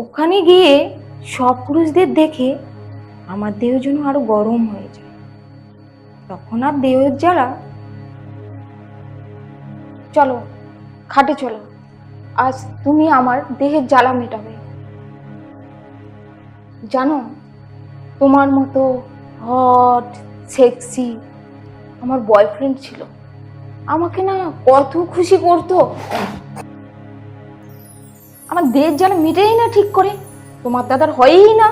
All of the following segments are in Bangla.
ওখানে গিয়ে সব পুরুষদের দেখে আমার দেহ যেন আরো গরম হয়ে যায়। তখন আর দেহের জ্বালা। চলো খাটে চলো, আজ তুমি আমার দেহের জ্বালা মেটাবে। জানো, তোমার মতো হট সেক্সি আমার বয়ফ্রেন্ড ছিল, আমাকে না কত খুশি করতো। আমার দেহের জ্বালা মিটেই না ঠিক করে, তোমার দাদার হয়ই না।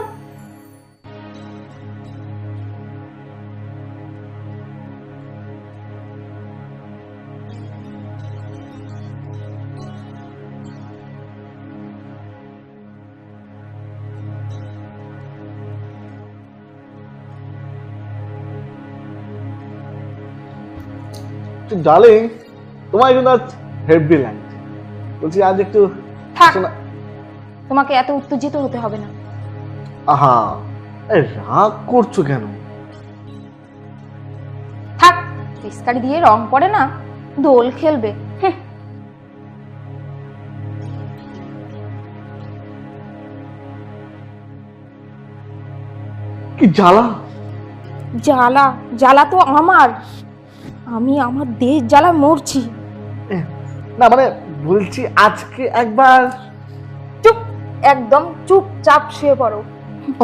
ডার্লিং, তোমার কিন্তু আজ হেভি লাগছে। বলছি আজ একটু থাক, তোমাকে এত উত্তেজিত হতে হবে না। আহা, রাগ করছো কেন? থাক, পিচকারি দিয়ে রং পড়ে না, দোল খেলবে। কি জ্বালা! জ্বালা জ্বালা তো আমার, আমি আমার দেশ জ্বালা মরছি। না মানে বলছি আজকে একবার। চুপ, একদম চুপচাপ শুয়ে পড়ো।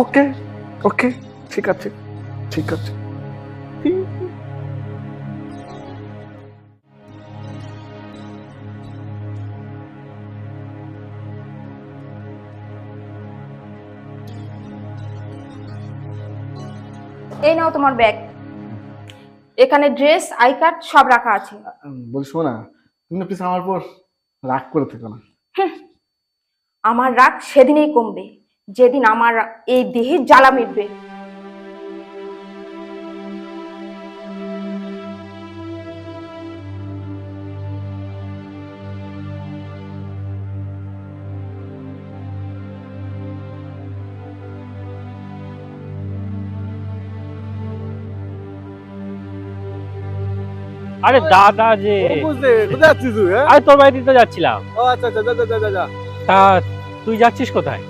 ওকে ওকে, ঠিক আছে ঠিক আছে। এই নাও তোমার ব্যাগ, এখানে ড্রেস, আই কার্ড সব রাখা আছে। বলছো না, তুমি প্লিজ আমার পর রাগ করে থেকো না। আমার রাগ সেদিনেই কমবে যেদিন আমার এই দেহের জ্বালা মিটবে। আরে দাদা যে কোথায় যাচ্ছিস তুই? আরে তোর বাড়িতে তো যাচ্ছিলাম। ও আচ্ছা আচ্ছা, যা যা যা যা। তা তুই যাচ্ছিস কোথায়?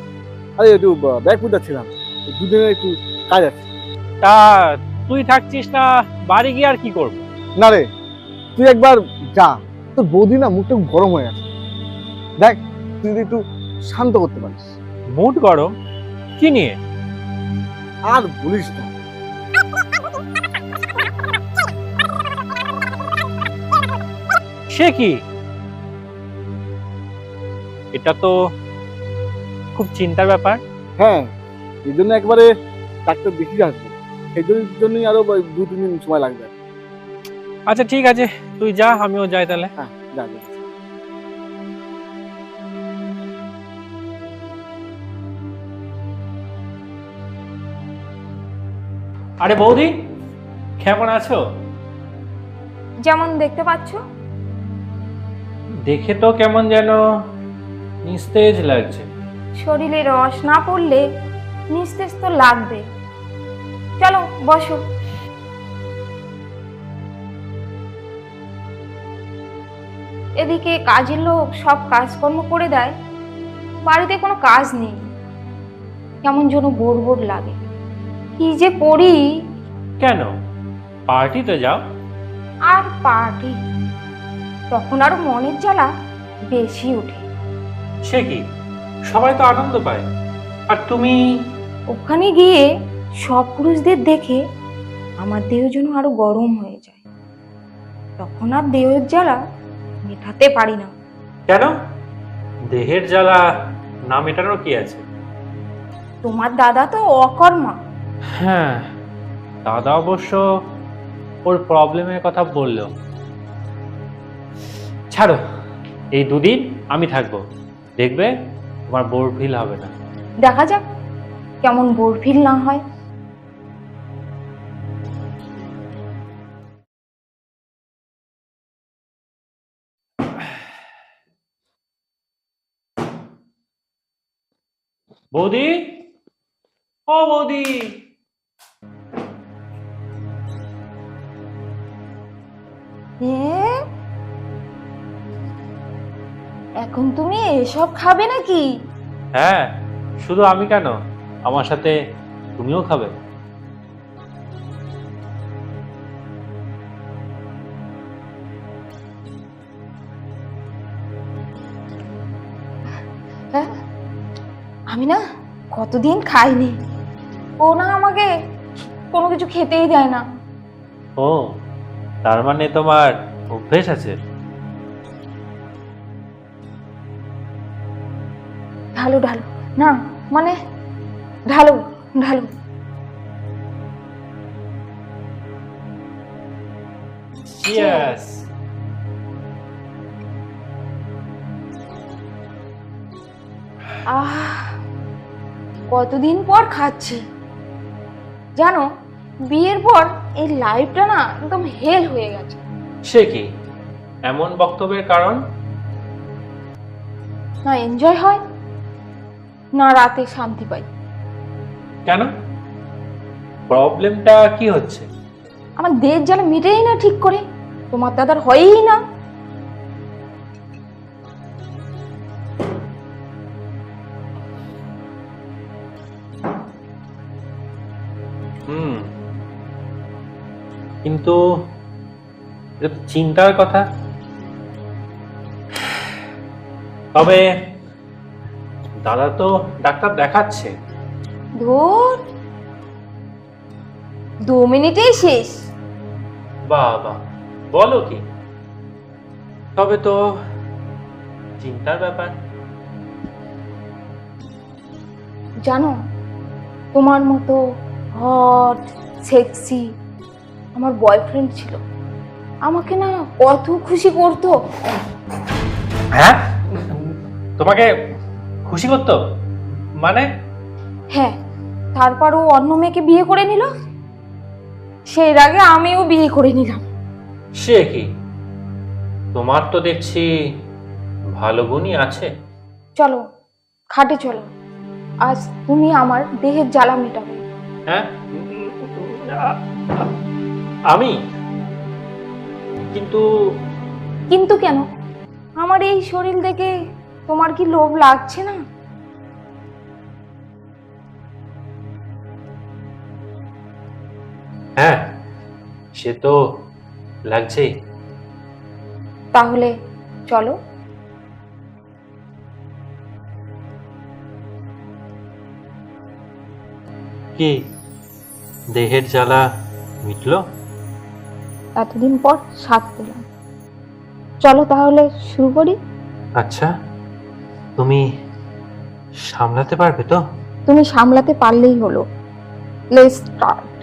আরে একটু ব্যাগ পুঁতাচ্ছিলাম, দুদিনের একটু কাজ আছে। তা তুই থাকছিস না, বাড়ি গিয়ে আর কি করবো? না রে, তুই একবার যা, তোর বৌদি না মুখটা খুব গরম হয়ে আছে। দেখ, তুই যদি একটু শান্ত করতে পারিস। মুড গরম? কি নিয়ে? আর বলিস না, সে কি? এটা তো খুব চিন্তার ব্যাপার। হ্যাঁ এই জন্য একবারে ডাক্তার দেখিয়ে আসবো, সেই জন্যই আরো 2-3 দিন সময় লাগবে। আচ্ছা ঠিক আছে, তুই যা, আমিও যাই তাহলে। হ্যাঁ যা যা। আরে বৌদি, কেমন আছো? যেমন দেখতে পাচ্ছ। দেখে তো কেমন যেন নিস্তেজ লাগছে। শরীরে রস না পড়লে নিস্তেজ তো লাগবে। চলো বসো। এদিকে কাজের লোক সব কাজকর্ম করে দেয়, বাড়িতে কোনো কাজ নেই, কেমন যেন বোর বোর লাগে। কি যে করি। কেন, পার্টিতে যাও। আর পার্টি, তখন আরো মনের জ্বালা বেশি ওঠে। সে কি, সবাই তো আনন্দ পায়, আর তুমি? ওখানে গিয়ে সব পুরুষদের দেখে আমার দেহ যেন আরো গরম হয়ে যায়। তখন আর দেহের জ্বালা মেটাতে পারি না। কেন, দেহের জ্বালা না মেটানোর কি আছে? তোমার দাদা তো অকর্মা। হ্যাঁ, দাদা অবশ্য ওর প্রবলেমের কথা বললো। ছাড়ো, এই 2 দিন আমি থাকবো, দেখবে তোমার বোর ফিল হবে না। দেখা যাক কেমন বোর ফিল না হয়। বৌদি, ও বৌদি। এখন তুমি এসব খাবে নাকি? হ্যাঁ, শুধু আমি কেন, আমার সাথে তুমিও খাবে। হ্যাঁ, আমি না কতদিন খাইনি। ও না আমাকে কোনো কিছু খেতেই দেয় না। ও, তার মানে তোমার অভ্যেস আছে। ঢালো ঢালো, না মানে ঢালো ঢালো। Cheers! কতদিন পর খাচ্ছি জানো। বিয়ের পর এই লাইফটা না একদম হেল হয়ে গেছে। সে কি এমন বক্তব্যের কারণ? না এনজয় হয়, না রাতে শান্তি পাই। কেন, প্রবলেমটা কি হচ্ছে? আমার দেশ জ্বালা মিটেই না ঠিক করে, তোমার দাদার হয়ই না। কিন্তু এটা তো চিন্তার কথা। তবে দাদা তো ডাক্তার দেখাচ্ছে। ধুর, 2 মিনিটেই শেষ। বাবা, বলো কি? তবে তো চিন্তার ব্যাপার। জানো, তোমার মতো হট সেক্সি আমার বয়ফ্রেন্ড ছিল, আমাকে না কত খুশি করতো। হ্যাঁ, তোমাকে খুশি করতো মানে? হ্যাঁ, তারপর ও অন্য মেয়েকে বিয়ে করে নিল, সেই আগে আমিও বিয়ে করে নিলাম। সে কি, তোমার তো দেখছি ভালো গুণই আছে। চলো খাটে চলো, আজ তুমি আমার দেহের জ্বালা মেটাবে। হ্যাঁ, আমি? কিন্তু কিন্তু কেন? আমার এই শরীর দেখে তোমার কি লোভ লাগছে না? হ্যাঁ, সে তো লাগছেই। তাহলে চলো। কি, দেহের জ্বালা মিটলো? এতদিন পর স্বাদ পেলাম, চলো তাহলে শুরু করি। আচ্ছা, তুমি সামলাতে পারবে তো? তুমি সামলাতে পারলেই হলো। Let's start.